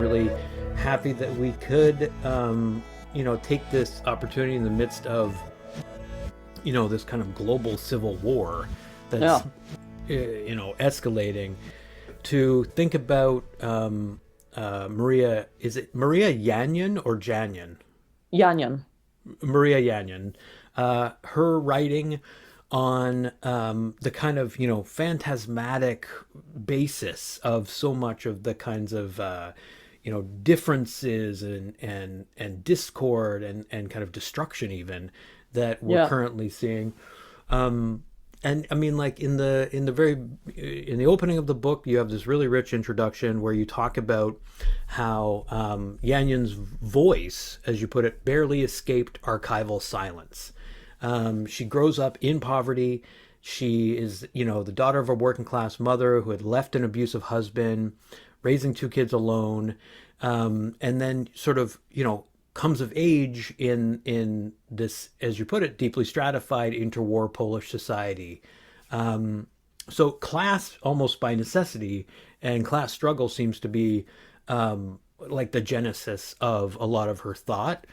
really happy that we could, take this opportunity in the midst of, this kind of global civil war that's, Yeah, escalating to think about Maria. Is it Maria Janion or Janion? Janion. Maria Janion, her writing on the kind of phantasmatic basis of so much of the kinds of differences and discord and kind of destruction even that we're Yeah, currently seeing. Um, and I mean, like in the opening of the book, you have this really rich introduction where you talk about how Yanyon's voice, as you put it, barely escaped archival silence. She grows up in poverty. She is, the daughter of a working class mother who had left an abusive husband, raising two kids alone, and then sort of, comes of age in this, as you put it, deeply stratified interwar Polish society. So class, almost by necessity, and class struggle seems to be like the genesis of a lot of her thought.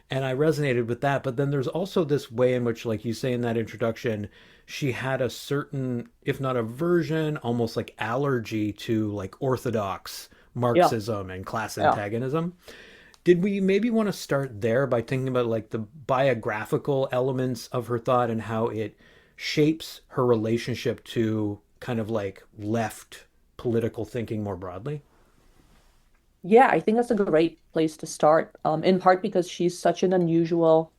And I resonated with that. But then there's also this way in which, like you say in that introduction, she had a certain, if not aversion, almost like allergy to like orthodox yeah, Marxism and class yeah. antagonism. Did we maybe want to start there by thinking about like the biographical elements of her thought and how it shapes her relationship to kind of like left political thinking more broadly? Yeah, I think that's a great place to start. In part because she's such an unusual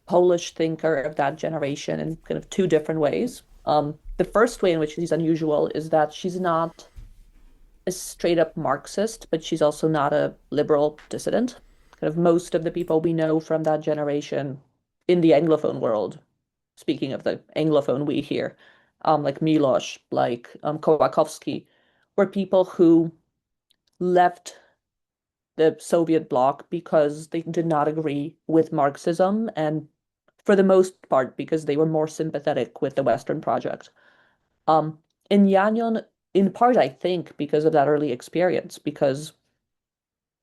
Polish thinker of that generation in kind of two different ways. The first way in which she's unusual is that she's not a straight up Marxist, but she's also not a liberal dissident. Kind of most of the people we know from that generation in the Anglophone world, speaking of the Anglophone we hear, like Milosz, like Kołakowski, were people who left the Soviet bloc because they did not agree with Marxism, and for the most part because they were more sympathetic with the Western project. Um, in Yanyon, in part, I think, because of that early experience, because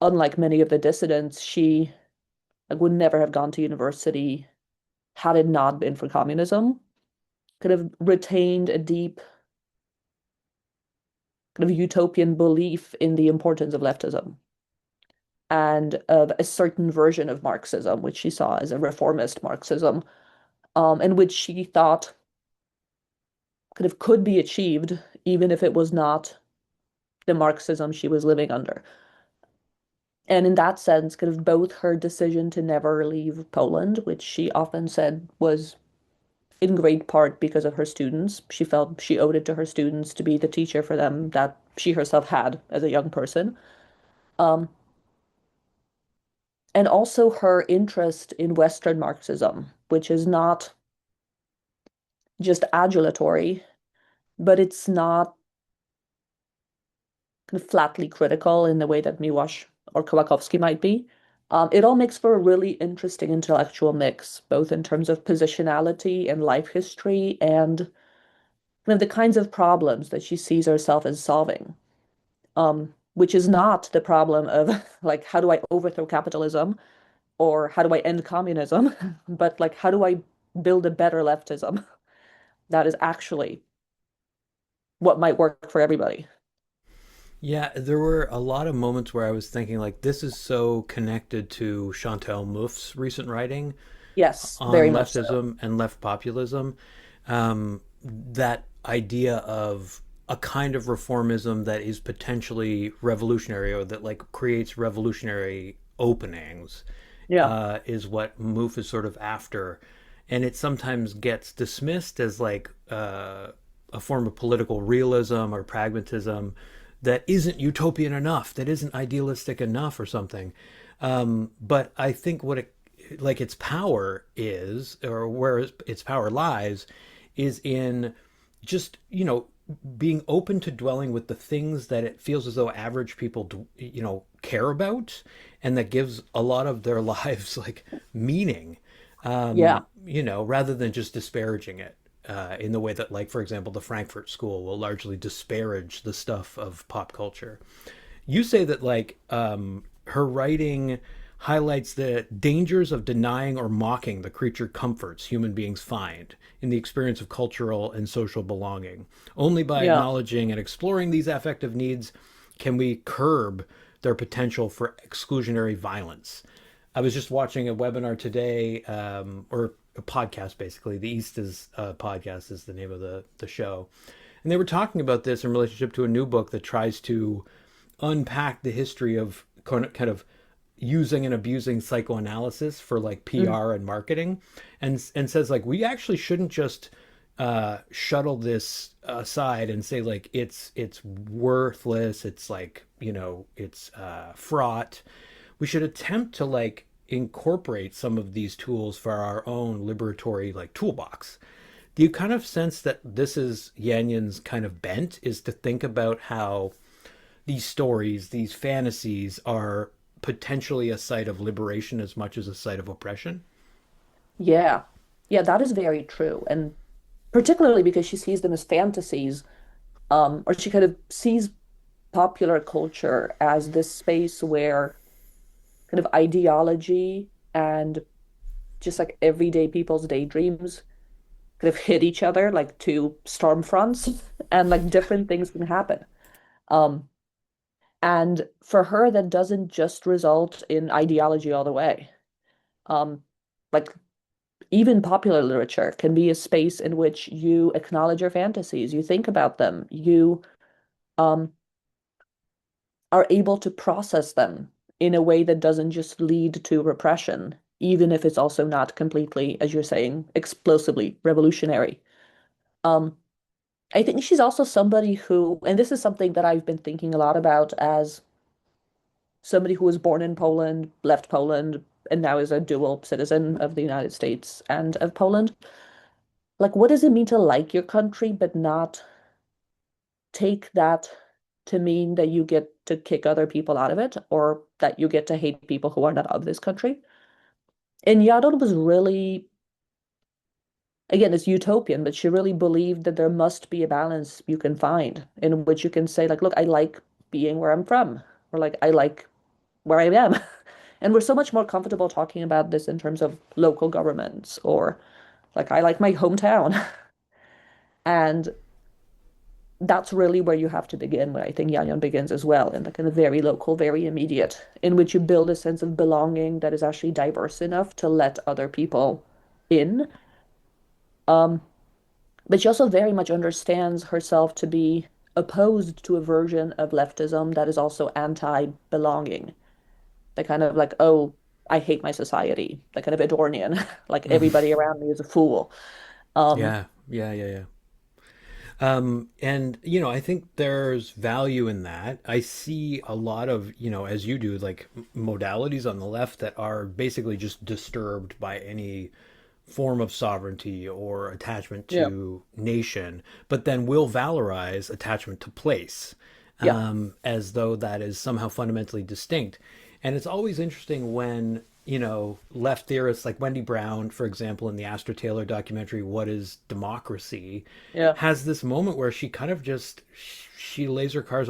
unlike many of the dissidents, she like, would never have gone to university had it not been for communism. Could have retained a deep kind of utopian belief in the importance of leftism and of a certain version of Marxism, which she saw as a reformist Marxism, and which she thought kind of could be achieved even if it was not the Marxism she was living under. And in that sense, kind of both her decision to never leave Poland, which she often said was in great part because of her students. She felt she owed it to her students to be the teacher for them that she herself had as a young person. Um, and also her interest in Western Marxism, which is not just adulatory, but it's not kind of flatly critical in the way that Miłosz or Kołakowski might be. It all makes for a really interesting intellectual mix, both in terms of positionality and life history and kind of the kinds of problems that she sees herself as solving, which is not the problem of like, how do I overthrow capitalism or how do I end communism, but like, how do I build a better leftism that is actually what might work for everybody? Yeah, there were a lot of moments where I was thinking like this is so connected to Chantal Mouffe's recent writing Yes, very on much so. leftism and left populism. That idea of a kind of reformism that is potentially revolutionary or that like creates revolutionary openings Yeah. is what Mouffe is sort of after. And it sometimes gets dismissed as like a form of political realism or pragmatism that isn't utopian enough, that isn't idealistic enough or something. But I think what it, like its power is, or where its power lies, is in just being open to dwelling with the things that it feels as though average people care about, and that gives a lot of their lives like meaning, Yeah. rather than just disparaging it in the way that, like, for example, the Frankfurt School will largely disparage the stuff of pop culture. You say that like her writing highlights the dangers of denying or mocking the creature comforts human beings find in the experience of cultural and social belonging. Only by Yeah. acknowledging and exploring these affective needs can we curb their potential for exclusionary violence. I was just watching a webinar today, or a podcast basically. The East is podcast is the name of the show, and they were talking about this in relationship to a new book that tries to unpack the history of kind of using and abusing psychoanalysis for like Mm. PR and marketing, and says like we actually shouldn't just shuttle this aside and say like it's worthless, it's like it's fraught. We should attempt to like incorporate some of these tools for our own liberatory like toolbox. Do you kind of sense that this is Yanyan's kind of bent, is to think about how these stories, these fantasies are potentially a site of liberation as much as a site of oppression? Yeah. Yeah, that is very true. And particularly because she sees them as fantasies, or she kind of sees popular culture as this space where kind of ideology and just like everyday people's daydreams kind of hit each other like two storm fronts and like different things can happen. Um, and for her, that doesn't just result in ideology all the way. Um, like even popular literature can be a space in which you acknowledge your fantasies, you think about them, you um, are able to process them in a way that doesn't just lead to repression, even if it's also not completely, as you're saying, explosively revolutionary. Um, I think she's also somebody who, and this is something that I've been thinking a lot about as somebody who was born in Poland, left Poland, and now is a dual citizen of the United States and of Poland. Like, what does it mean to like your country, but not take that to mean that you get to kick other people out of it or that you get to hate people who are not of this country? And Yadon was really, again, it's utopian, but she really believed that there must be a balance you can find in which you can say, like, look, I like being where I'm from, or like, I like where I am. And we're so much more comfortable talking about this in terms of local governments or like, I like my hometown. And that's really where you have to begin, where I think Yanyan begins as well, in the kind of very local, very immediate, in which you build a sense of belonging that is actually diverse enough to let other people in. Um, but she also very much understands herself to be opposed to a version of leftism that is also anti-belonging. The kind of like, oh, I hate my society, the kind of Adornian, like everybody around me is a fool. Um, Yeah, yeah, yeah, yeah. And I think there's value in that. I see a lot of, as you do, like modalities on the left that are basically just disturbed by any form of sovereignty or attachment yeah, to nation, but then will valorize attachment to place, yeah, as though that is somehow fundamentally distinct. And it's always interesting when, left theorists like Wendy Brown, for example, in the Astor Taylor documentary, What is Democracy, yeah, has this moment where she kind of just she lays her cards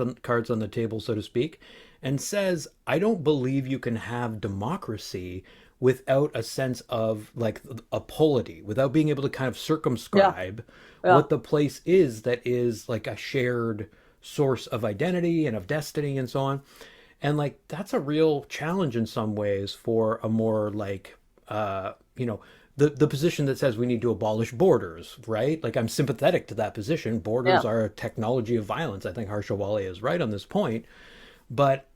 on the table, so to speak, and says, I don't believe you can have democracy without a sense of like a polity, without being able to kind of yeah, circumscribe yeah, what the place is that is like a shared source of identity and of destiny and so on. And like that's a real challenge in some ways for a more like the position that says we need to abolish borders, right? Like I'm sympathetic to that position. Borders yeah, are a technology of violence. I think Harsha Wale is right on this point. But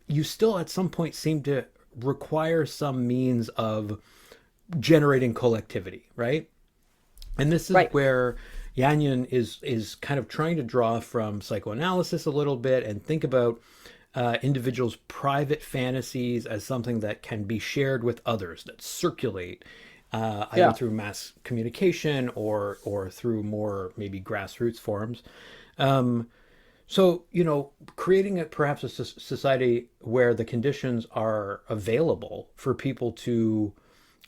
you still at some point seem to require some means of generating collectivity, right? And this is right. where Yanyan is kind of trying to draw from psychoanalysis a little bit and think about individuals' private fantasies as something that can be shared with others, that circulate either Yeah. through mass communication or through more maybe grassroots forms. Um, so, creating perhaps a society where the conditions are available for people to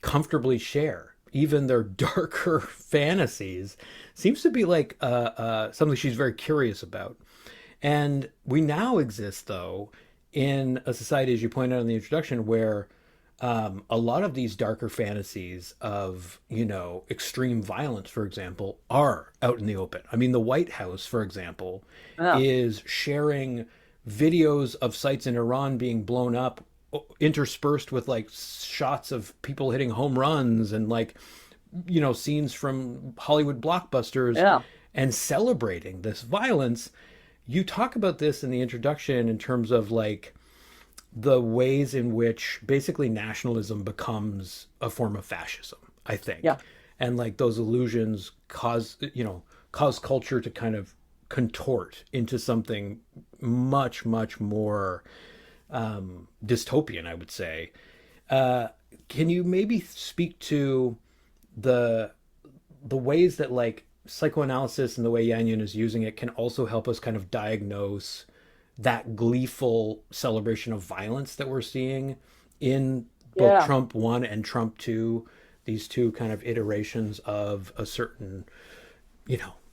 comfortably share even their darker fantasies seems to be like something she's very curious about. And we now exist, though, in a society, as you pointed out in the introduction, where a lot of these darker fantasies of, extreme violence, for example, are out in the open. I mean, the White House, for example, Yeah. is sharing videos of sites in Iran being blown up, interspersed with like shots of people hitting home runs and like, scenes from Hollywood blockbusters Yeah. and celebrating this violence. You talk about this in the introduction in terms of like the ways in which basically nationalism becomes a form of fascism, I think. Yeah. And like those illusions cause culture to kind of contort into something much, much more dystopian, I would say. Uh, can you maybe speak to the the ways that like psychoanalysis and the way Janion is using it can also help us kind of diagnose that gleeful celebration of violence that we're seeing in both Yeah. Trump 1 and Trump 2, these two kind of iterations of a certain,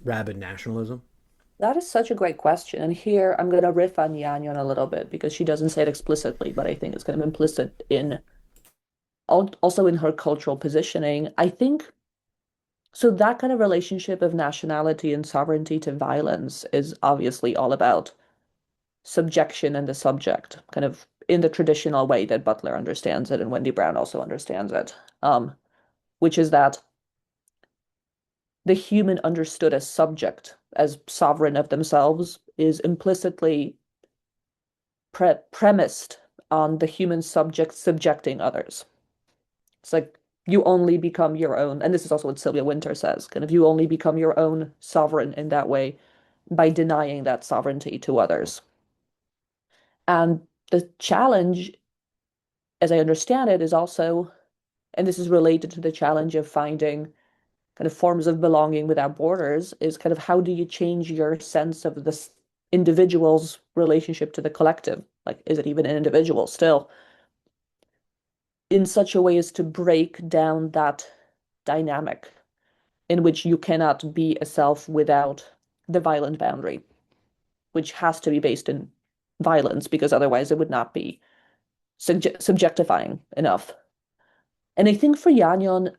rabid nationalism? That is such a great question. And here I'm going to riff on Yanyon a little bit because she doesn't say it explicitly, but I think it's kind of implicit in also in her cultural positioning. I think so that kind of relationship of nationality and sovereignty to violence is obviously all about subjection and the subject, kind of in the traditional way that Butler understands it and Wendy Brown also understands it, which is that the human understood as subject, as sovereign of themselves, is implicitly premised on the human subject subjecting others. It's like you only become your own, and this is also what Sylvia Wynter says, kind of you only become your own sovereign in that way by denying that sovereignty to others. And the challenge, as I understand it, is also, and this is related to the challenge of finding kind of forms of belonging without borders, is kind of how do you change your sense of this individual's relationship to the collective? Like, is it even an individual still? In such a way as to break down that dynamic in which you cannot be a self without the violent boundary, which has to be based in violence because otherwise it would not be subjectifying enough. And I think for Yanyon,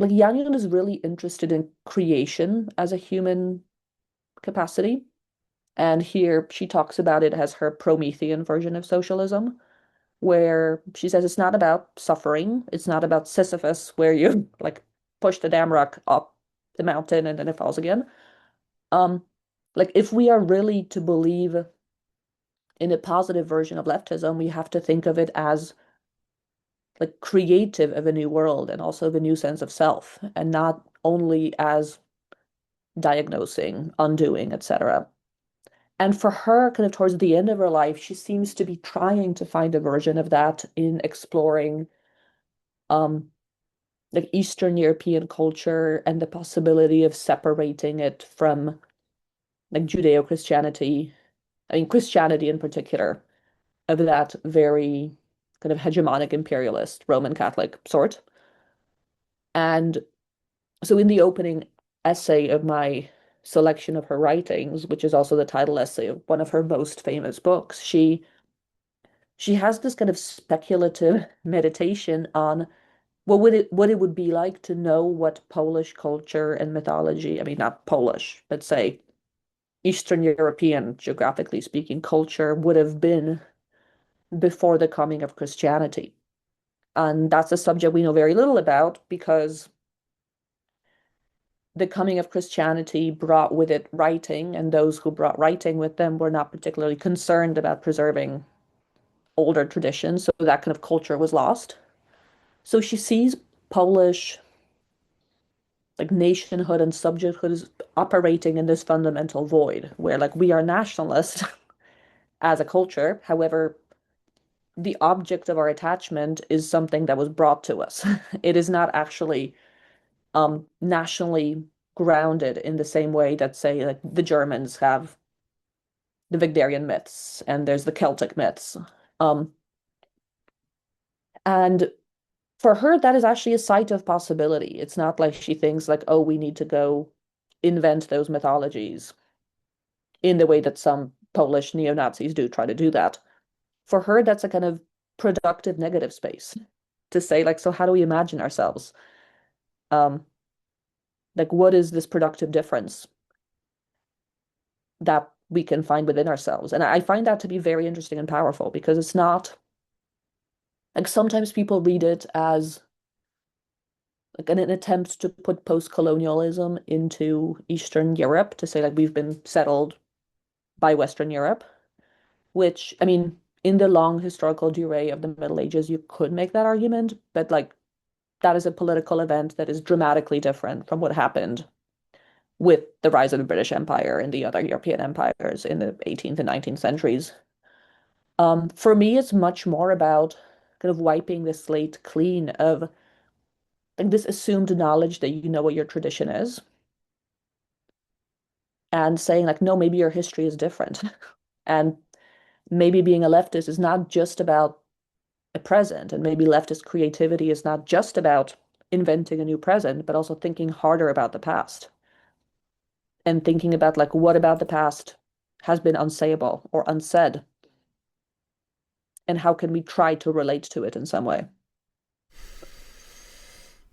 like Yanyon is really interested in creation as a human capacity. And here she talks about it as her Promethean version of socialism, where she says it's not about suffering, it's not about Sisyphus, where you like push the damn rock up the mountain and then it falls again. Um, like if we are really to believe in a positive version of leftism, we have to think of it as like creative of a new world and also of a new sense of self, and not only as diagnosing, undoing, etc. And for her, kind of towards the end of her life, she seems to be trying to find a version of that in exploring um like Eastern European culture and the possibility of separating it from like Judeo-Christianity, I mean Christianity in particular, of that very kind of hegemonic imperialist Roman Catholic sort. And so in the opening essay of my selection of her writings, which is also the title essay of one of her most famous books, she has this kind of speculative meditation on what it would be like to know what Polish culture and mythology, I mean not Polish, but say Eastern European, geographically speaking, culture would have been before the coming of Christianity. And that's a subject we know very little about because the coming of Christianity brought with it writing, and those who brought writing with them were not particularly concerned about preserving older traditions, so that kind of culture was lost. So she sees Polish like nationhood and subjecthood is operating in this fundamental void where like we are nationalist as a culture. However, the object of our attachment is something that was brought to us. It is not actually nationally grounded in the same way that say like the Germans have the Victorian myths and there's the Celtic myths. Um, and for her, that is actually a site of possibility. It's not like she thinks like, oh, we need to go invent those mythologies in the way that some Polish neo-Nazis do try to do that. For her, that's a kind of productive negative space to say, like, so how do we imagine ourselves? Um, like, what is this productive difference that we can find within ourselves? And I find that to be very interesting and powerful because it's not like sometimes people read it as like an attempt to put post-colonialism into Eastern Europe to say like we've been settled by Western Europe, which I mean, in the long historical durée of the Middle Ages, you could make that argument, but like that is a political event that is dramatically different from what happened with the rise of the British Empire and the other European empires in the 18th and 19th centuries. For me, it's much more about kind of wiping the slate clean of like this assumed knowledge that you know what your tradition is and saying like, no, maybe your history is different. And maybe being a leftist is not just about a present, and maybe leftist creativity is not just about inventing a new present, but also thinking harder about the past and thinking about like what about the past has been unsayable or unsaid, and how can we try to relate to it in some way?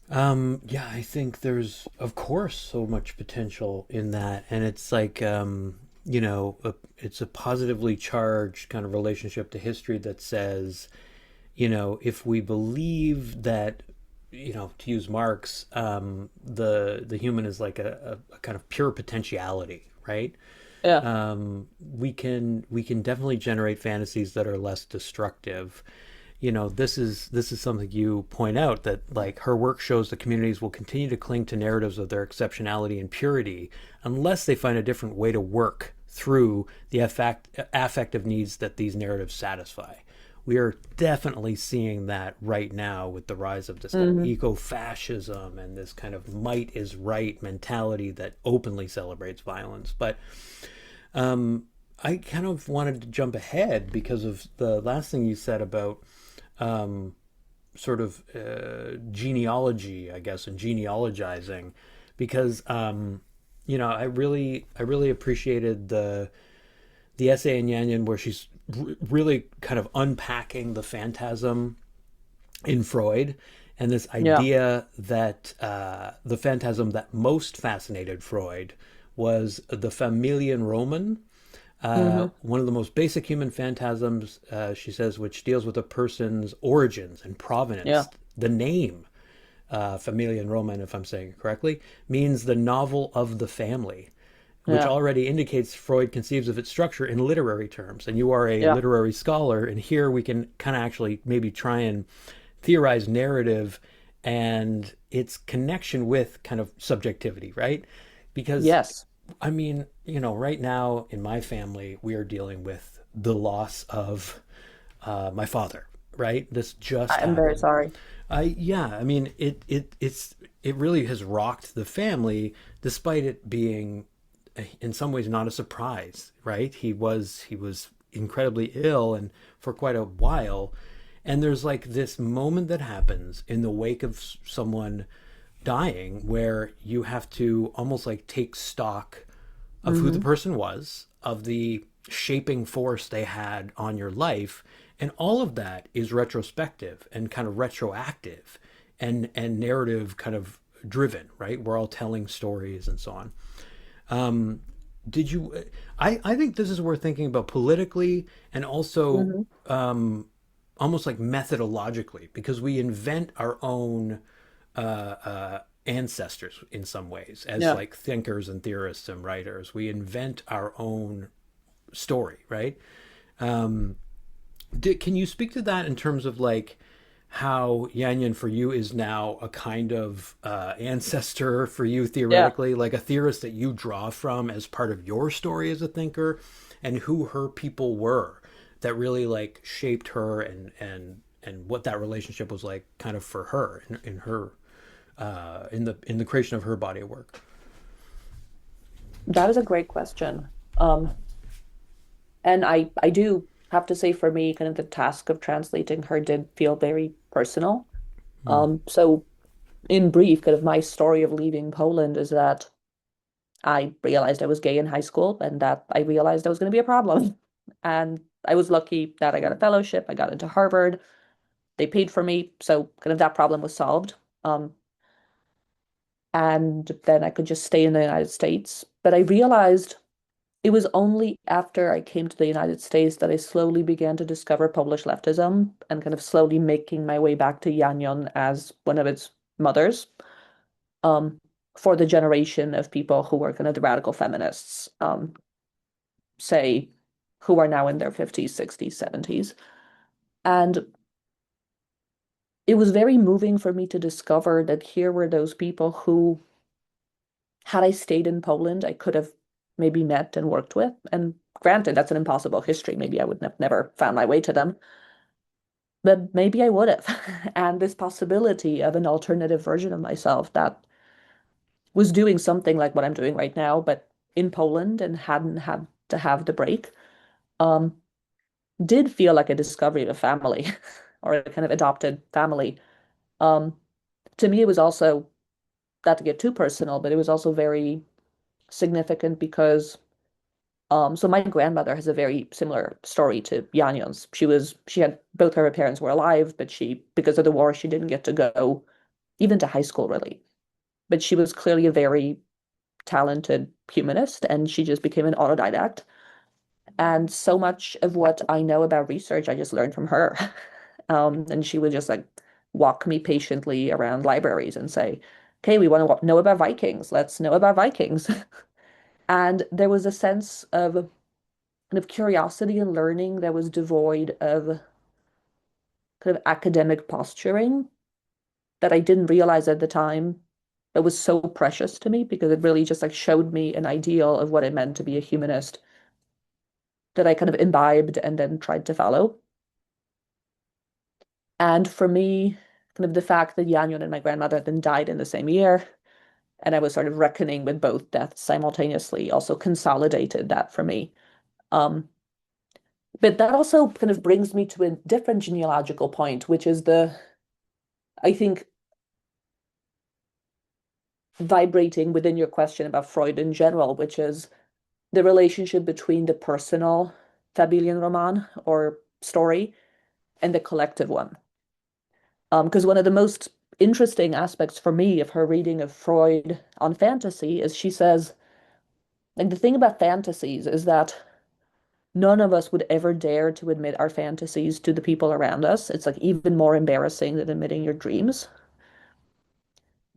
Yeah, I think there's, of course, so much potential in that. And it's like, it's a positively charged kind of relationship to history that says, if we believe that, to use Marx, the human is like a kind of pure potentiality, right? Yeah. We can definitely generate fantasies that are less destructive. This is something you point out, that like her work shows that communities will continue to cling to narratives of their exceptionality and purity unless they find a different way to work through the affective needs that these narratives satisfy. We are definitely seeing that right now with the rise of this kind of Hmm. eco-fascism and this kind of might is right mentality that openly celebrates violence. But I kind of wanted to jump ahead because of the last thing you said about sort of genealogy, I guess, and genealogizing, because I really appreciated the essay in Yanyan where she's really kind of unpacking the phantasm in Freud and this Yeah. idea that the phantasm that most fascinated Freud was the familien Roman, Hmm. one of the most basic human phantasms, she says, which deals with a person's origins and Yeah. provenance. The name, Familien Roman, if I'm saying it correctly, means the novel of the family, which Yeah. already indicates Freud conceives of its structure in literary terms. And you are a Yeah. literary scholar, and here we can kind of actually maybe try and theorize narrative and its connection with kind of subjectivity, right? Because Yes. I mean, right now in my family, we are dealing with the loss of my father. Right, this just I am very happened. sorry. Yeah, I mean, it really has rocked the family, despite it being, in some ways, not a surprise. Right, he was incredibly ill and for quite a while, and there's like this moment that happens in the wake of someone dying where you have to almost like take stock of who the Hmm. person was, of the shaping force they had on your life, and all of that is retrospective and kind of retroactive and narrative kind of driven, right? We're all telling stories and so on. Did you? I think this is worth thinking about politically and also Hmm. almost like methodologically, because we invent our own ancestors in some ways as Yeah. like thinkers and theorists and writers. We invent our own story, right? Can you speak to that in terms of like how Yanyan for you is now a kind of ancestor for you Yeah. theoretically, like a theorist that you draw from as part of your story as a thinker, and who her people were that really like shaped her and what that relationship was like kind of for her in her in the creation of her body of work. That is a great question. Um, and I do have to say for me, kind of the task of translating her did feel very personal. Hmm. So in brief, kind of my story of leaving Poland is that I realized I was gay in high school and that I realized I was going to be a problem. And I was lucky that I got a fellowship, I got into Harvard, they paid for me, so kind of that problem was solved. Um, and then I could just stay in the United States. But I realized it was only after I came to the United States that I slowly began to discover Polish leftism and kind of slowly making my way back to Janion as one of its mothers, um, for the generation of people who were kind of the radical feminists, say, who are now in their 50s, 60s, 70s. And it was very moving for me to discover that here were those people who, had I stayed in Poland, I could have maybe met and worked with. And granted, that's an impossible history. Maybe I would have never found my way to them, but maybe I would have. And this possibility of an alternative version of myself that was doing something like what I'm doing right now, but in Poland and hadn't had to have the break, um, did feel like a discovery of a family or a kind of adopted family. Um, to me, it was also, not to get too personal, but it was also very significant because so my grandmother has a very similar story to Janion's. She had both her parents were alive, but she, because of the war, she didn't get to go even to high school really. But she was clearly a very talented humanist and she just became an autodidact. And so much of what I know about research, I just learned from her. And she would just like walk me patiently around libraries and say, okay, we want to know about Vikings. Let's know about Vikings. And there was a sense of kind of curiosity and learning that was devoid of kind of academic posturing that I didn't realize at the time that was so precious to me because it really just like showed me an ideal of what it meant to be a humanist that I kind of imbibed and then tried to follow. And for me, kind of the fact that Yanyon and my grandmother then died in the same year, and I was sort of reckoning with both deaths simultaneously, also consolidated that for me. Um, but that also kind of brings me to a different genealogical point, which is I think, vibrating within your question about Freud in general, which is the relationship between the personal Familienroman or story and the collective one. Because one of the most interesting aspects for me of her reading of Freud on fantasy is she says, like, the thing about fantasies is that none of us would ever dare to admit our fantasies to the people around us. It's like even more embarrassing than admitting your dreams.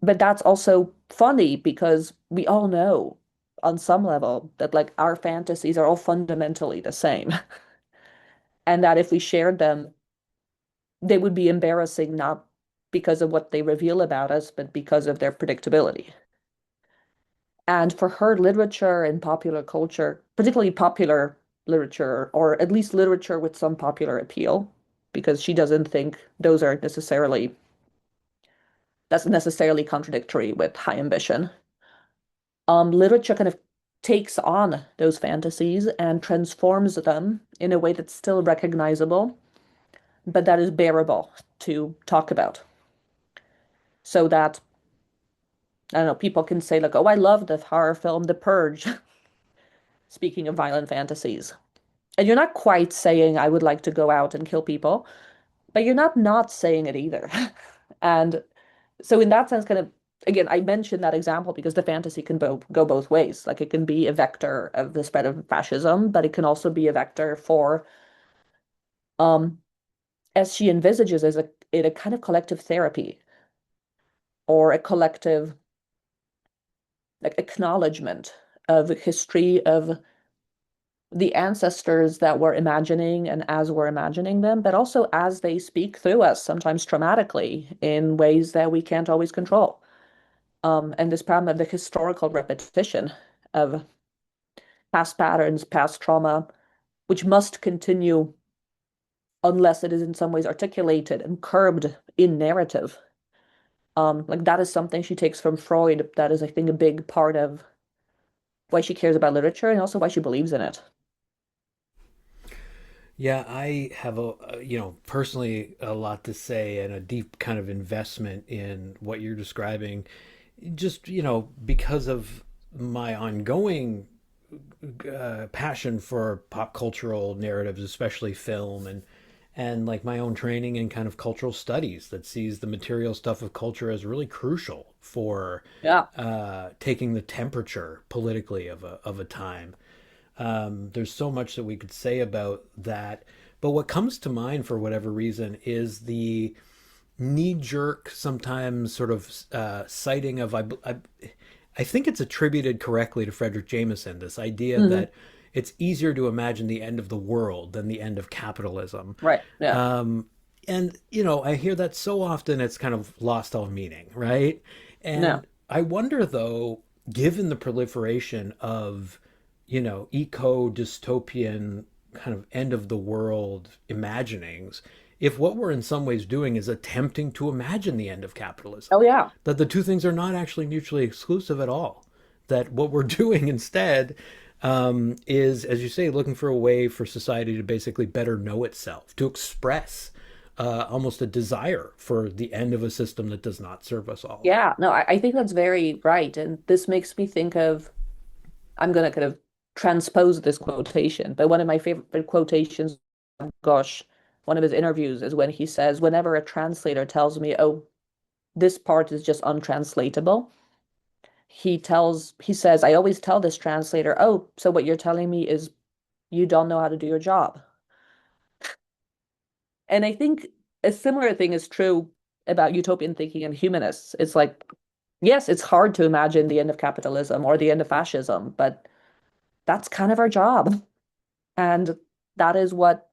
But that's also funny because we all know on some level that like our fantasies are all fundamentally the same. And that if we shared them, they would be embarrassing not because of what they reveal about us, but because of their predictability. And for her, literature and popular culture, particularly popular literature, or at least literature with some popular appeal, because she doesn't think those are necessarily, that's necessarily contradictory with high ambition. Literature kind of takes on those fantasies and transforms them in a way that's still recognizable, but that is bearable to talk about. So that, I don't know, people can say, like, oh, I love the horror film The Purge, speaking of violent fantasies. And you're not quite saying, I would like to go out and kill people, but you're not saying it either. And so, in that sense, kind of, again, I mentioned that example because the fantasy can go both ways. Like, it can be a vector of the spread of fascism, but it can also be a vector for, um, as she envisages, as a kind of collective therapy or a collective like acknowledgement of history of the ancestors that we're imagining and as we're imagining them, but also as they speak through us, sometimes traumatically in ways that we can't always control. And this problem of the historical repetition of past patterns, past trauma, which must continue unless it is in some ways articulated and curbed in narrative. Like that is something she takes from Freud. That is, I think, a big part of why she cares about literature and also why she believes in it. Yeah, I have personally a lot to say and a deep kind of investment in what you're describing, just, because of my ongoing passion for pop cultural narratives, especially film and like my own training in kind of cultural studies that sees the material stuff of culture as really crucial for Yeah. taking the temperature politically of a time. There's so much that we could say about that. But what comes to mind for whatever reason is the knee jerk, sometimes sort of citing of, I think it's attributed correctly to Frederick Jameson, this idea Hmm. that it's easier to imagine the end of the world than the end of capitalism. Right. Yeah. Um, and, I hear that so often it's kind of lost all meaning, right? No. And I wonder, though, given the proliferation of, eco dystopian kind of end of the world imaginings, if what we're in some ways doing is attempting to imagine the end of capitalism, Oh yeah. that the two things are not actually mutually exclusive at all. That what we're doing instead is, as you say, looking for a way for society to basically better know itself, to express almost a desire for the end of a system that does not serve us all. Yeah. No, I think that's very right. And this makes me think of, I'm going to kind of transpose this quotation, but one of my favorite quotations, gosh, one of his interviews is when he says, whenever a translator tells me, oh, this part is just untranslatable, he says, I always tell this translator, oh, so what you're telling me is you don't know how to do your job. And I think a similar thing is true about utopian thinking and humanists. It's like, yes, it's hard to imagine the end of capitalism or the end of fascism, but that's kind of our job. And that is what,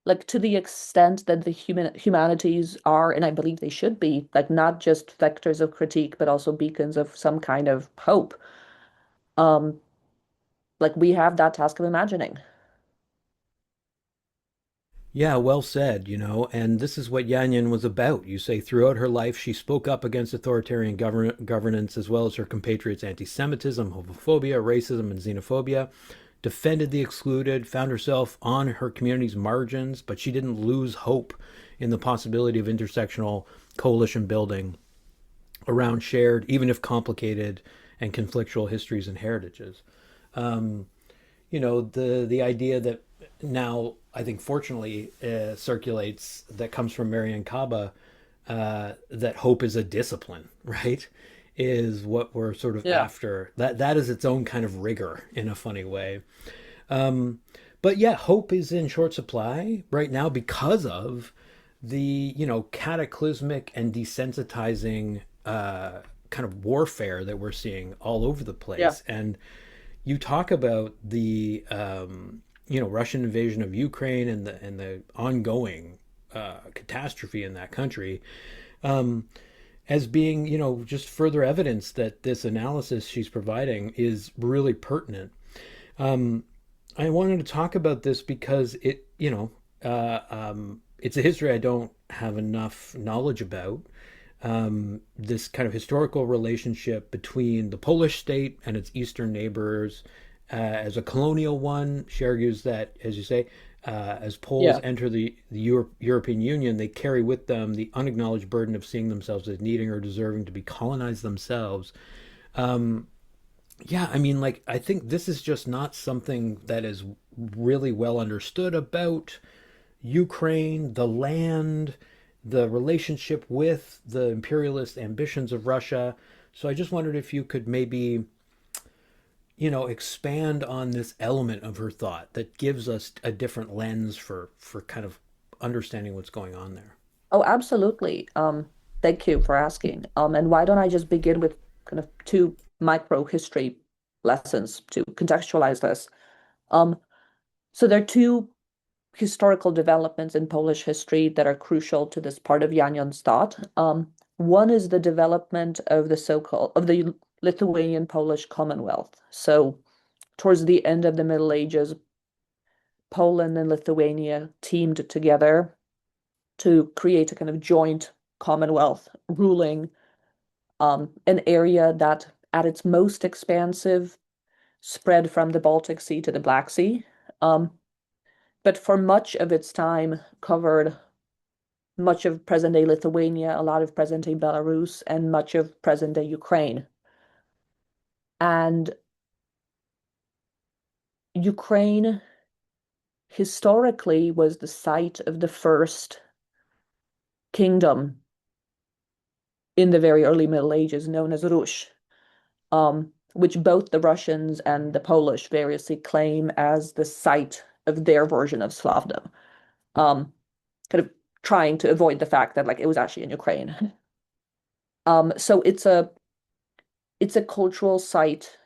like, to the extent that the humanities are, and I believe they should be, like, not just vectors of critique, but also beacons of some kind of hope. Um, like, we have that task of imagining. Yeah, well said, and this is what Janion was about. You say throughout her life, she spoke up against authoritarian governance as well as her compatriots' anti Semitism, homophobia, racism, and xenophobia, defended the excluded, found herself on her community's margins, but she didn't lose hope in the possibility of intersectional coalition building around shared, even if complicated and conflictual histories and heritages. Um, the idea that now I think fortunately circulates, that comes from Marian Kaba, that hope is a discipline, right? Is what we're sort of Yeah. after. That is its own kind of rigor in a funny way. Um, but yeah, hope is in short supply right now because of the cataclysmic and desensitizing kind of warfare that we're seeing all over the Yeah. place. And you talk about the Russian invasion of Ukraine and the ongoing catastrophe in that country, um, as being just further evidence that this analysis she's providing is really pertinent. Um, I wanted to talk about this because it's a history I don't have enough knowledge about. This kind of historical relationship between the Polish state and its eastern neighbors as a colonial one. She argues that, as you say, as Poles Yeah. enter the European Union, they carry with them the unacknowledged burden of seeing themselves as needing or deserving to be colonized themselves. Um, yeah, I mean, like, I think this is just not something that is really well understood about Ukraine, the land, the relationship with the imperialist ambitions of Russia. So I just wondered if you could maybe, expand on this element of her thought that gives us a different lens for kind of understanding what's going on there. Oh, absolutely. Thank you for asking. And why don't I just begin with kind of two micro history lessons to contextualize this? Um, so there are two historical developments in Polish history that are crucial to this part of Janion's thought. One is the development of the Lithuanian Polish Commonwealth. So towards the end of the Middle Ages, Poland and Lithuania teamed together to create a kind of joint Commonwealth ruling an area that at its most expansive spread from the Baltic Sea to the Black Sea. Um, but for much of its time covered much of present-day Lithuania, a lot of present-day Belarus, and much of present-day Ukraine. And Ukraine historically was the site of the first kingdom in the very early Middle Ages known as Rus, which both the Russians and the Polish variously claim as the site of their version of Slavdom, kind of trying to avoid the fact that like it was actually in Ukraine. So it's a cultural site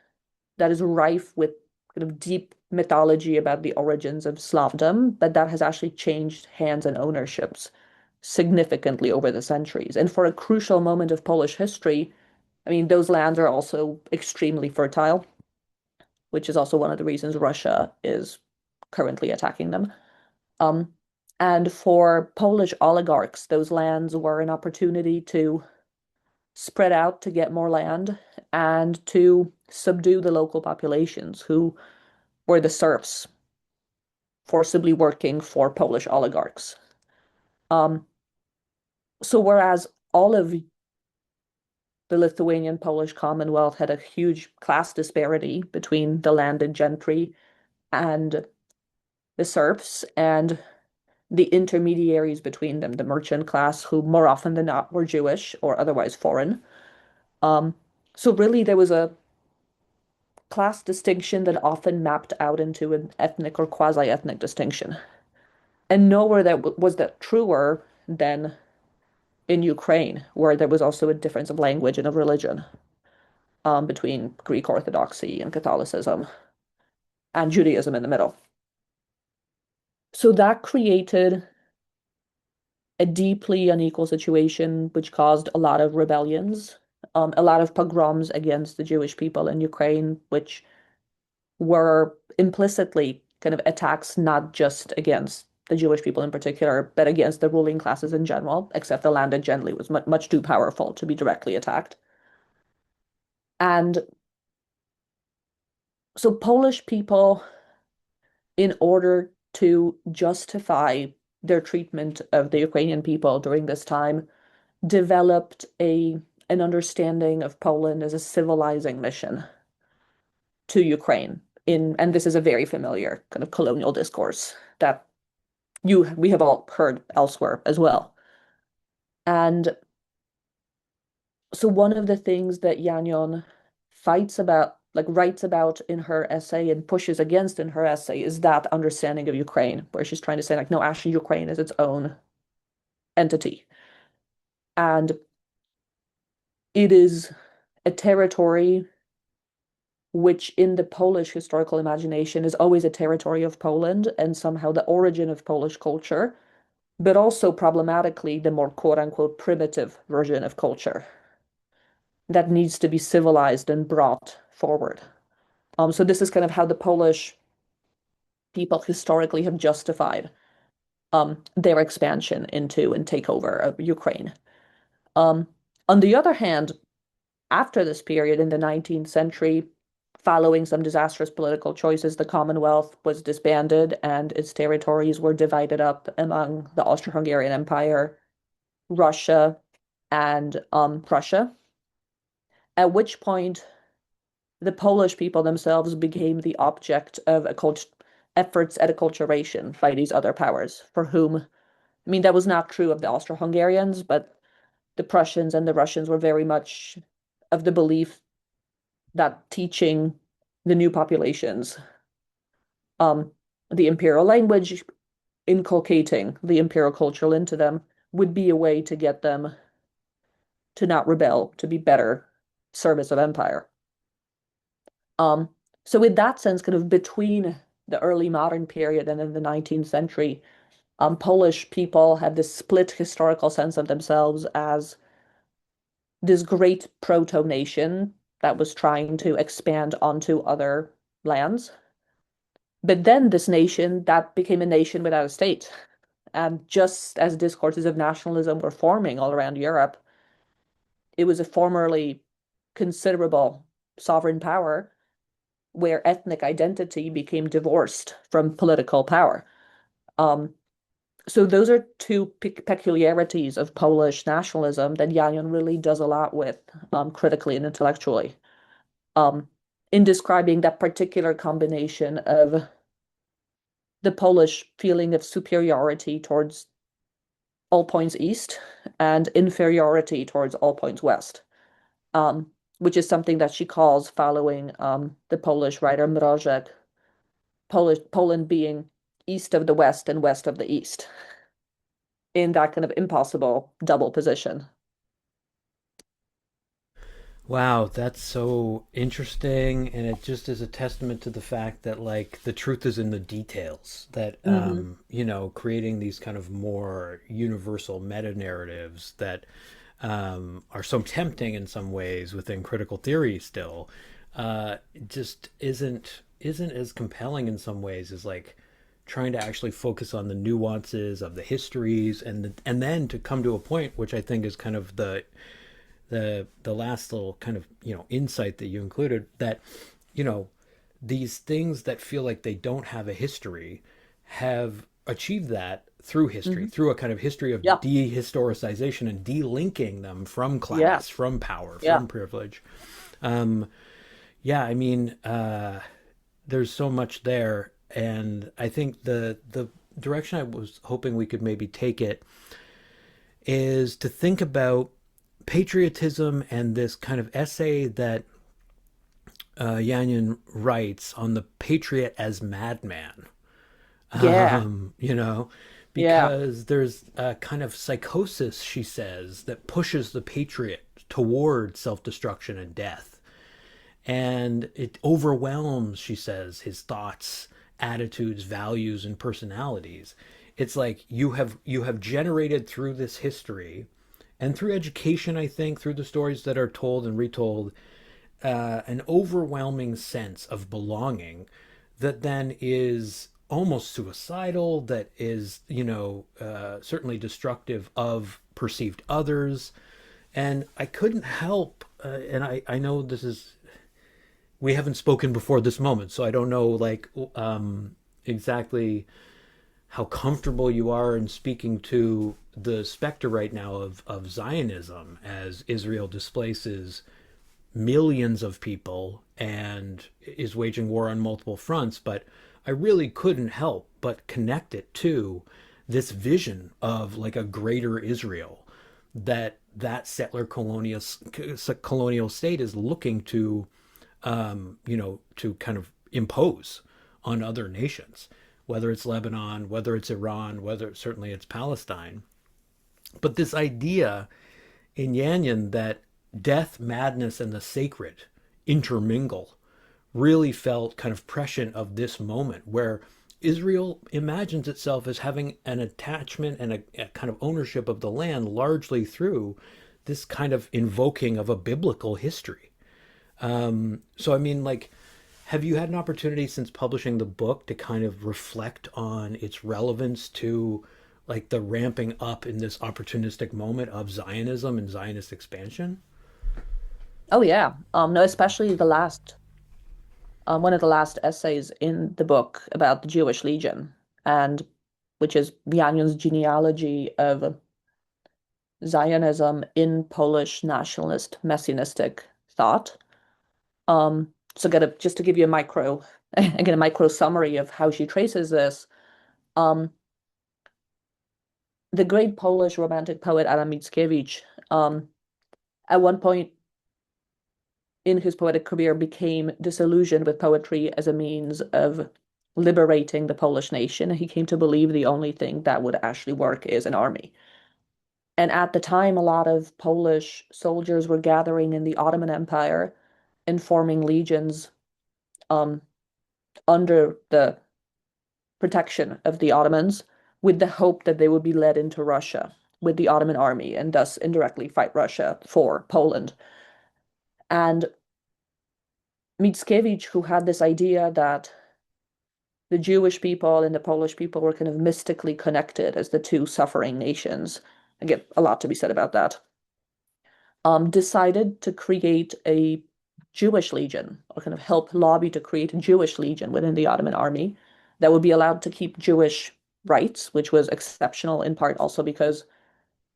that is rife with kind of deep mythology about the origins of Slavdom, but that has actually changed hands and ownerships significantly over the centuries. And for a crucial moment of Polish history, I mean, those lands are also extremely fertile, which is also one of the reasons Russia is currently attacking them. Um, and for Polish oligarchs, those lands were an opportunity to spread out to get more land and to subdue the local populations who were the serfs forcibly working for Polish oligarchs. Um, so whereas all of the Lithuanian Polish Commonwealth had a huge class disparity between the landed gentry and the serfs and the intermediaries between them, the merchant class, who more often than not were Jewish or otherwise foreign. Um, so really there was a class distinction that often mapped out into an ethnic or quasi-ethnic distinction. And nowhere that was that truer than in Ukraine, where there was also a difference of language and of religion between Greek Orthodoxy and Catholicism and Judaism in the middle. So that created a deeply unequal situation, which caused a lot of rebellions, a lot of pogroms against the Jewish people in Ukraine, which were implicitly kind of attacks not just against the Jewish people in particular, but against the ruling classes in general, except the landed gentry was much too powerful to be directly attacked. And so Polish people, in order to justify their treatment of the Ukrainian people during this time, developed an understanding of Poland as a civilizing mission to Ukraine. And this is a very familiar kind of colonial discourse that we have all heard elsewhere as well. And so one of the things that Janion fights about, like writes about in her essay and pushes against in her essay is that understanding of Ukraine, where she's trying to say like, no, actually Ukraine is its own entity. And it is a territory which in the Polish historical imagination is always a territory of Poland and somehow the origin of Polish culture, but also problematically the more quote unquote primitive version of culture that needs to be civilized and brought forward. So this is kind of how the Polish people historically have justified their expansion into and takeover of Ukraine. Um, on the other hand, after this period in the 19th century, following some disastrous political choices, the Commonwealth was disbanded and its territories were divided up among the Austro-Hungarian Empire, Russia, and Prussia, at which point the Polish people themselves became the object of efforts at acculturation by these other powers, for whom, I mean, that was not true of the Austro-Hungarians, but the Prussians and the Russians were very much of the belief that teaching the new populations um, the imperial language, inculcating the imperial culture into them, would be a way to get them to not rebel, to be better service of empire. Um, so in that sense, kind of between the early modern period and in the 19th century, Polish people had this split historical sense of themselves as this great proto-nation that was trying to expand onto other lands. But then this nation that became a nation without a state. And just as discourses of nationalism were forming all around Europe, it was a formerly considerable sovereign power where ethnic identity became divorced from political power. Um, so those are two peculiarities of Polish nationalism that Janion really does a lot with, critically and intellectually, um, in describing that particular combination of the Polish feeling of superiority towards all points east and inferiority towards all points west, which is something that she calls, following the Polish writer Mrożek, Poland being east of the west and west of the east, in that kind of impossible double position. Wow, that's so interesting, and it just is a testament to the fact that like the truth is in the details. That Hmm. creating these kind of more universal meta narratives that are so tempting in some ways within critical theory still, just isn't as compelling in some ways as like trying to actually focus on the nuances of the histories and then to come to a point which I think is kind of the last little kind of insight that you included, that you know these things that feel like they don't have a history have achieved that through history, Hmm. through a kind of history of Yeah, dehistoricization and delinking them from yeah, class, from power, yeah. from privilege. um yeah, I mean, there's so much there, and I think the direction I was hoping we could maybe take it is to think about patriotism and this kind of essay that Janion writes on the patriot as madman. Yeah, Um, you know, yeah. because there's a kind of psychosis, she says, that pushes the patriot toward self destruction and death. And it overwhelms, she says, his thoughts, attitudes, values, and personalities. It's like you have generated through this history and through education, I think, through the stories that are told and retold, an overwhelming sense of belonging that then is almost suicidal, that is, certainly destructive of perceived others. And I couldn't help, and I know this is, we haven't spoken before this moment, so I don't know, like, exactly how comfortable you are in speaking to the specter right now of Zionism as Israel displaces millions of people and is waging war on multiple fronts, but I really couldn't help but connect it to this vision of like a greater Israel that settler colonial state is looking to, to kind of impose on other nations, whether it's Lebanon, whether it's Iran, whether certainly it's Palestine. But this idea in Yanyan that death, madness, and the sacred intermingle really felt kind of prescient of this moment where Israel imagines itself as having an attachment and a kind of ownership of the land largely through this kind of invoking of a biblical history. So, I mean, like, have you had an opportunity since publishing the book to kind of reflect on its relevance to like the ramping up in this opportunistic moment of Zionism and Zionist expansion? Oh yeah. No, especially the last one of the last essays in the book about the Jewish Legion, and which is Janion's genealogy of Zionism in Polish nationalist messianistic thought. So just to give you a micro, again, a micro summary of how she traces this. Um, the great Polish romantic poet Adam Mickiewicz, at one point in his poetic career, became disillusioned with poetry as a means of liberating the Polish nation. He came to believe the only thing that would actually work is an army. And at the time, a lot of Polish soldiers were gathering in the Ottoman Empire and forming legions, um, under the protection of the Ottomans, with the hope that they would be led into Russia with the Ottoman army and thus indirectly fight Russia for Poland. And Mickiewicz, who had this idea that the Jewish people and the Polish people were kind of mystically connected as the two suffering nations, again, a lot to be said about that, decided to create a Jewish legion, or kind of help lobby to create a Jewish legion within the Ottoman army that would be allowed to keep Jewish rights, which was exceptional in part also because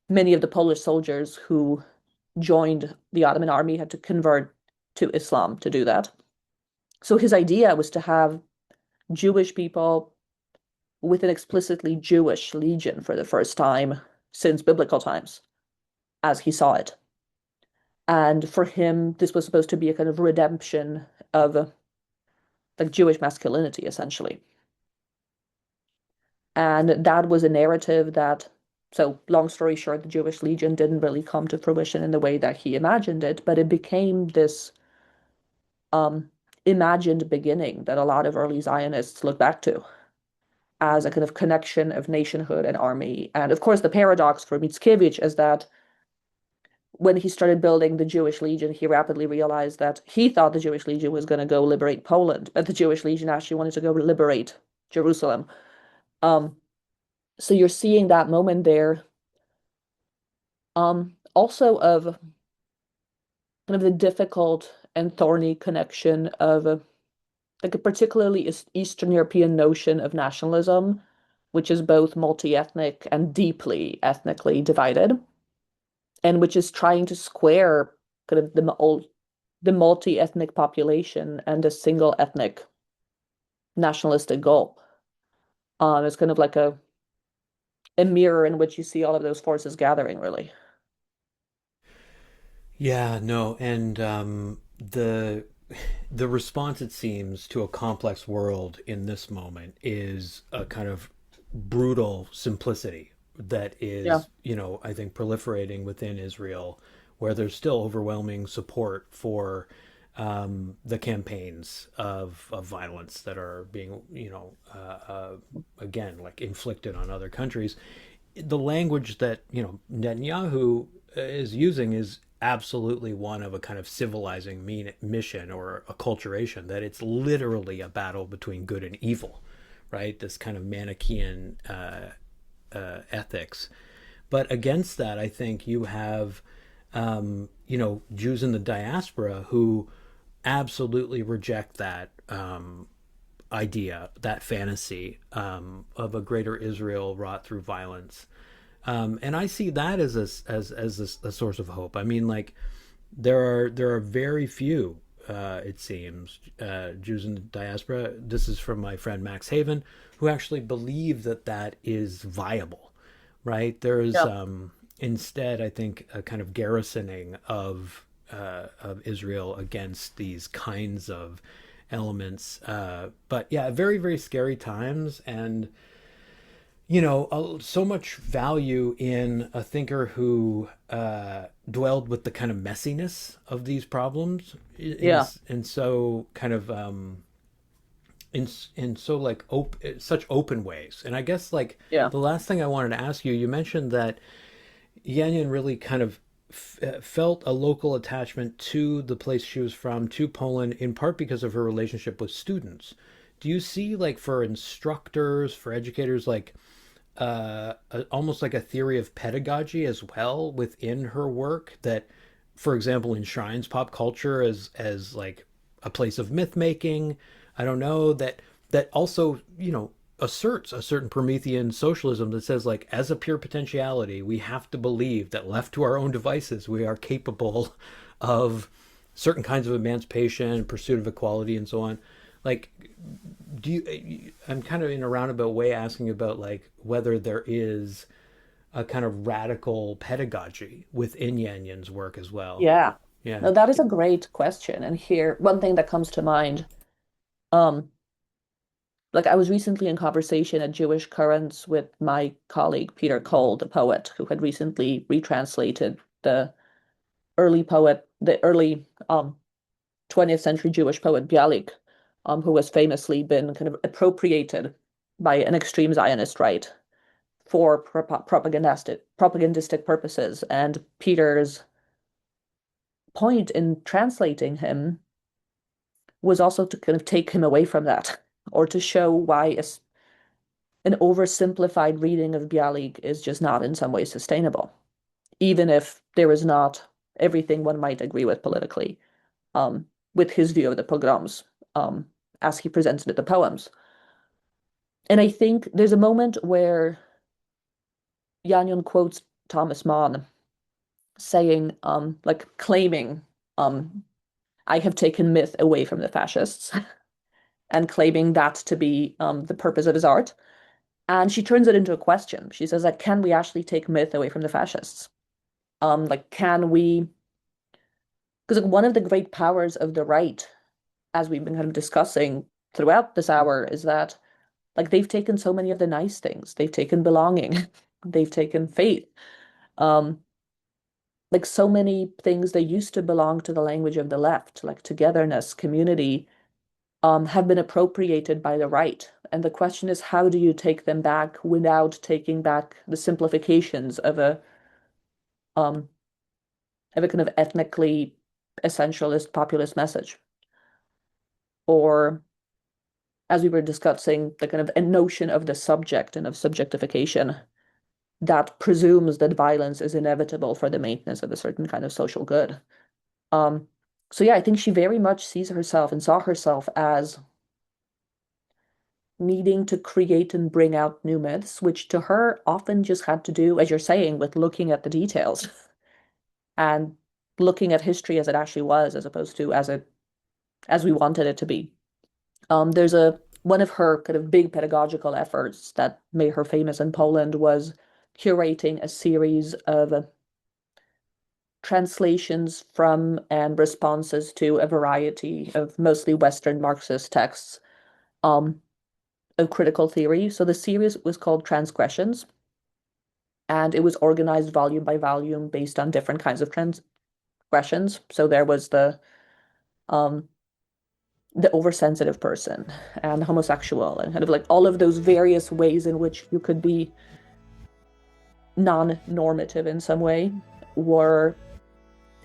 many of the Polish soldiers who joined the Ottoman army had to convert to Islam to do that. So his idea was to have Jewish people with an explicitly Jewish legion for the first time since biblical times, as he saw it. And for him, this was supposed to be a kind of redemption of like Jewish masculinity, essentially. And that was a narrative that, so long story short, the Jewish Legion didn't really come to fruition in the way that he imagined it, but it became this um, imagined beginning that a lot of early Zionists look back to as a kind of connection of nationhood and army. And of course, the paradox for Mickiewicz is that when he started building the Jewish Legion, he rapidly realized that he thought the Jewish Legion was going to go liberate Poland, but the Jewish Legion actually wanted to go liberate Jerusalem. Um, so you're seeing that moment there, also of kind of the difficult and thorny connection of like a particularly Eastern European notion of nationalism, which is both multi-ethnic and deeply ethnically divided, and which is trying to square kind of the multi-ethnic population and a single ethnic nationalistic goal. It's kind of like a mirror in which you see all of those forces gathering, really. Yeah, no, and the response it seems to a complex world in this moment is a kind of brutal simplicity that Yeah. is, I think proliferating within Israel, where there's still overwhelming support for the campaigns of violence that are being, again, like inflicted on other countries. The language that Netanyahu is using is absolutely one of a kind of civilizing mission or acculturation, that it's literally a battle between good and evil, right? This kind of Manichaean ethics. But against that, I think you have Jews in the diaspora who absolutely reject that idea, that fantasy of a greater Israel wrought through violence. And I see that as a source of hope. I mean, like there are very few, it seems, Jews in the diaspora. This is from my friend Max Haven, who actually believe that that is viable, right? There's Yeah. instead, I think, a kind of garrisoning of Israel against these kinds of elements. But yeah, very very scary times, and so much value in a thinker who dwelled with the kind of messiness of these problems, Yeah. and so kind of in so like such open ways. And I guess like Yeah. the last thing I wanted to ask you, you mentioned that Yanyan really kind of felt a local attachment to the place she was from, to Poland, in part because of her relationship with students. Do you see, like, for instructors, for educators, like almost like a theory of pedagogy as well within her work that, for example, enshrines pop culture as like a place of myth making? I don't know, that also asserts a certain Promethean socialism that says, like, as a pure potentiality, we have to believe that left to our own devices, we are capable of certain kinds of emancipation, pursuit of equality, and so on. Like, do you? I'm kind of in a roundabout way asking about like whether there is a kind of radical pedagogy within Yanyan's work as well. Yeah. Yeah. No, that is a great question. And here, one thing that comes to mind, um, like I was recently in conversation at Jewish Currents with my colleague Peter Cole, the poet, who had recently retranslated the early 20th century Jewish poet Bialik, who has famously been kind of appropriated by an extreme Zionist right for propagandistic purposes. And Peter's point in translating him was also to kind of take him away from that, or to show why an oversimplified reading of Bialik is just not in some way sustainable, even if there is not everything one might agree with politically, with his view of the pogroms, as he presented the poems. And I think there's a moment where Janion quotes Thomas Mann saying, like claiming, um, I have taken myth away from the fascists and claiming that to be the purpose of his art. And she turns it into a question. She says like, can we actually take myth away from the fascists? Like, can we? Because like, one of the great powers of the right, as we've been kind of discussing throughout this hour, is that like they've taken so many of the nice things. They've taken belonging, they've taken faith. Um, like so many things that used to belong to the language of the left, like togetherness, community, have been appropriated by the right. And the question is, how do you take them back without taking back the simplifications um, of a kind of ethnically essentialist populist message? Or, as we were discussing, the kind of a notion of the subject and of subjectification that presumes that violence is inevitable for the maintenance of a certain kind of social good. Um, so yeah, I think she very much sees herself and saw herself as needing to create and bring out new myths, which to her often just had to do, as you're saying, with looking at the details and looking at history as it actually was, as opposed to as we wanted it to be. There's a one of her kind of big pedagogical efforts that made her famous in Poland was curating a series of translations from and responses to a variety of mostly Western Marxist texts um, of critical theory. So the series was called Transgressions, and it was organized volume by volume based on different kinds of transgressions. So there was um, the oversensitive person and homosexual, and kind of like all of those various ways in which you could be non-normative in some way were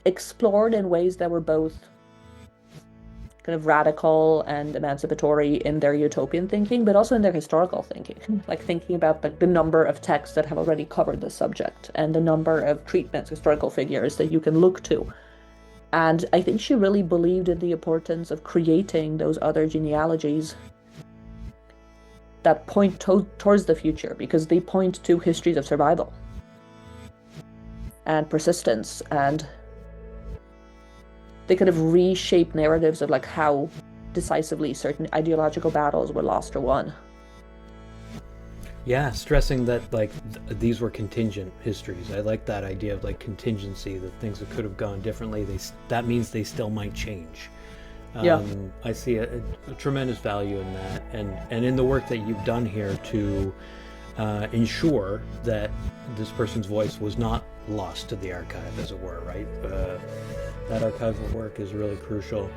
explored in ways that were both kind of radical and emancipatory in their utopian thinking, but also in their historical thinking, like thinking about like the number of texts that have already covered the subject and the number of treatments, historical figures that you can look to. And I think she really believed in the importance of creating those other genealogies that point towards the future, because they point to histories of survival and persistence, and they kind of reshape narratives of like how decisively certain ideological battles were lost or won. Yeah, stressing that like these were contingent histories. I like that idea of like contingency, that things that could have gone differently. That means they still might change. Yeah. I see a tremendous value in that, and in the work that you've done here to ensure that this person's voice was not lost to the archive, as it were. Right, that archival work is really crucial.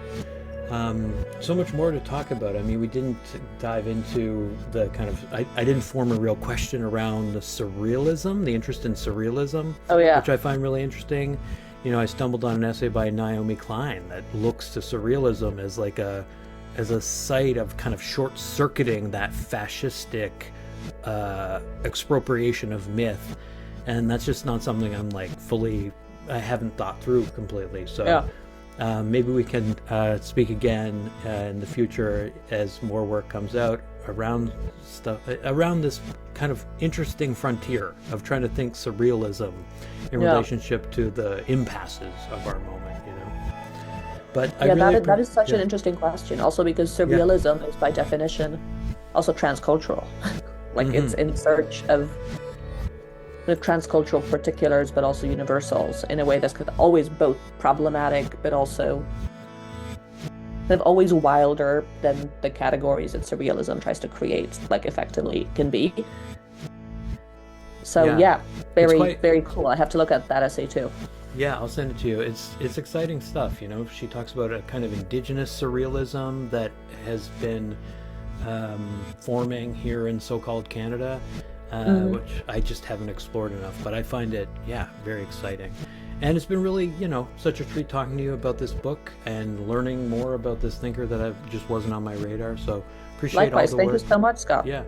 So much more to talk about. I mean, we didn't dive into the kind of, I didn't form a real question around the surrealism, the interest in surrealism, Oh yeah. which I find really interesting. You know, I stumbled on an essay by Naomi Klein that looks to surrealism as like as a site of kind of short-circuiting that fascistic expropriation of myth. And that's just not something I'm like I haven't thought through completely. So Yeah. maybe we can speak again in the future as more work comes out around this kind of interesting frontier of trying to think surrealism in Yeah. relationship to the impasses of our moment, you know. But I Yeah, really, that is such an yeah, interesting question. Also because yeah, surrealism is by definition also transcultural. Like it's hmm in search of the transcultural particulars, but also universals in a way that's kind of always both problematic, but also kind of always wilder than the categories that surrealism tries to create, like effectively can be. So yeah. yeah, It's very, quite, very cool. I have to look at that essay too. yeah, I'll send it to you. It's exciting stuff, you know. She talks about a kind of indigenous surrealism that has been forming here in so-called Canada, Mm, which I just haven't explored enough. But I find it, yeah, very exciting. And it's been really, you know, such a treat talking to you about this book and learning more about this thinker that I just wasn't on my radar. So appreciate all likewise. the Thank you work. so much, Scott. Yeah,